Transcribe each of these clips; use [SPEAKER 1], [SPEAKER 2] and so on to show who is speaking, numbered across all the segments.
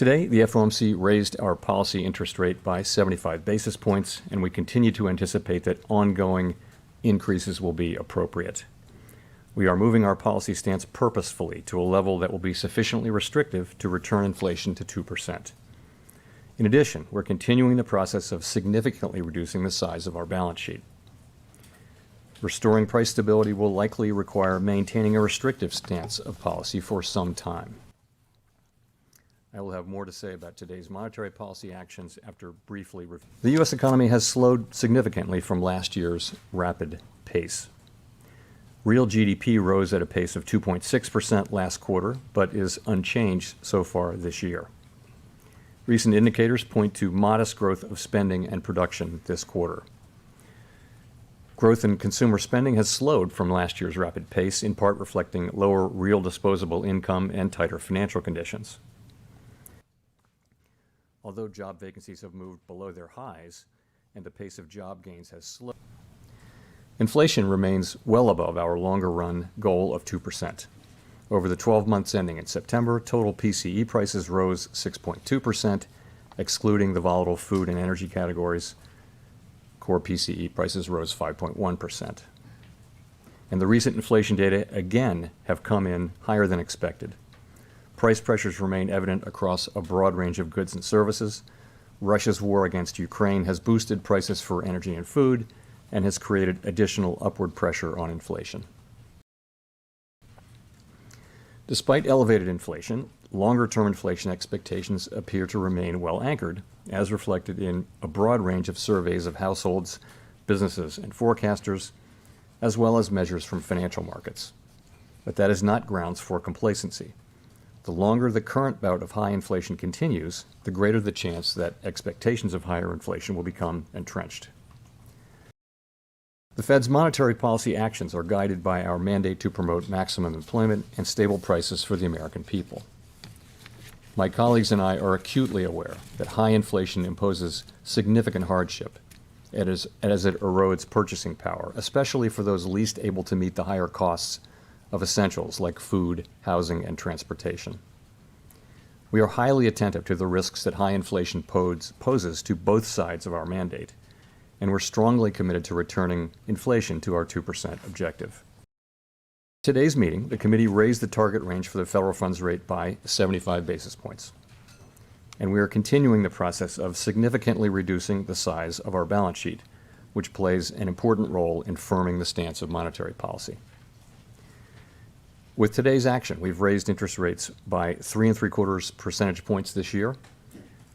[SPEAKER 1] Today, the FOMC raised our policy interest rate by 75 basis points, and we continue to anticipate that ongoing increases will be appropriate. We are moving our policy stance purposefully to a level that will be sufficiently restrictive to return inflation to 2%. In addition, we're continuing the process of significantly reducing the size of our balance sheet. Restoring price stability will likely require maintaining a restrictive stance of policy for some time. I will have more to say about today's monetary policy actions after briefly reviewing. The U.S. economy has slowed significantly from last year's rapid pace. Real GDP rose at a pace of 2.6% last quarter, but is unchanged so far this year. Recent indicators point to modest growth of spending and production this quarter. Growth in consumer spending has slowed from last year's rapid pace, in part reflecting lower real disposable income and tighter financial conditions. Although job vacancies have moved below their highs and the pace of job gains has slowed, inflation remains well above our longer-run goal of 2%. Over the 12 months ending in September, total PCE prices rose 6.2%, excluding the volatile food and energy categories. Core PCE prices rose 5.1%. And the recent inflation data again have come in higher than expected. Price pressures remain evident across a broad range of goods and services. Russia's war against Ukraine has boosted prices for energy and food and has created additional upward pressure on inflation. Despite elevated inflation, longer-term inflation expectations appear to remain well anchored, as reflected in a broad range of surveys of households, businesses, and forecasters, as well as measures from financial markets. But that is not grounds for complacency. The longer the current bout of high inflation continues, the greater the chance that expectations of higher inflation will become entrenched. The Fed's monetary policy actions are guided by our mandate to promote maximum employment and stable prices for the American people. My colleagues and I are acutely aware that high inflation imposes significant hardship as it erodes purchasing power, especially for those least able to meet the higher costs of essentials like food, housing, and transportation. We are highly attentive to the risks that high inflation poses to both sides of our mandate, and we're strongly committed to returning inflation to our 2% objective. In today's meeting, the committee raised the target range for the federal funds rate by 75 basis points, and we are continuing the process of significantly reducing the size of our balance sheet, which plays an important role in firming the stance of monetary policy. With today's action, we've raised interest rates by 3.75 percentage points this year.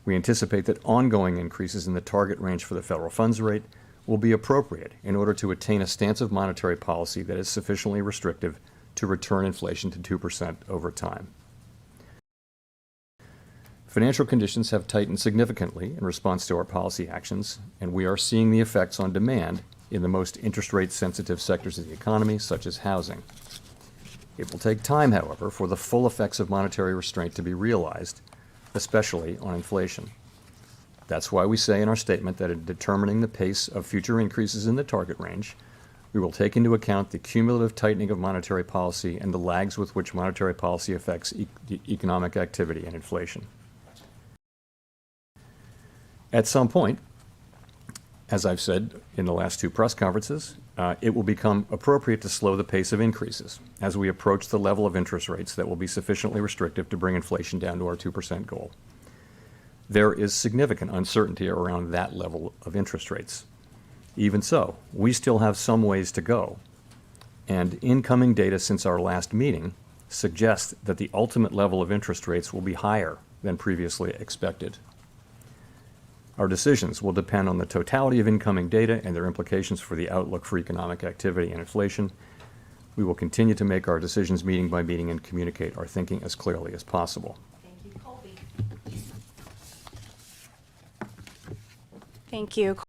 [SPEAKER 1] We anticipate that ongoing increases in the target range for the federal funds rate will be appropriate in order to attain a stance of monetary policy that is sufficiently restrictive to return inflation to 2% over time. Financial conditions have tightened significantly in response to our policy actions, and we are seeing the effects on demand in the most interest rate sensitive sectors of the economy, such as housing. It will take time, however, for the full effects of monetary restraint to be realized, especially on inflation. That's why we say in our statement that in determining the pace of future increases in the target range, we will take into account the cumulative tightening of monetary policy and the lags with which monetary policy affects economic activity and inflation. At some point, as I've said in the last two press conferences, it will become appropriate to slow the pace of increases as we approach the level of interest rates that will be sufficiently restrictive to bring inflation down to our 2% goal. There is significant uncertainty around that level of interest rates. Even so, we still have some ways to go, and incoming data since our last meeting suggests that the ultimate level of interest rates will be higher than previously expected. Our decisions will depend on the totality of incoming data and their implications for the outlook for economic activity and inflation. We will continue to make our decisions meeting by meeting and communicate our thinking as clearly as possible.
[SPEAKER 2] Thank you, Colby. Thank you.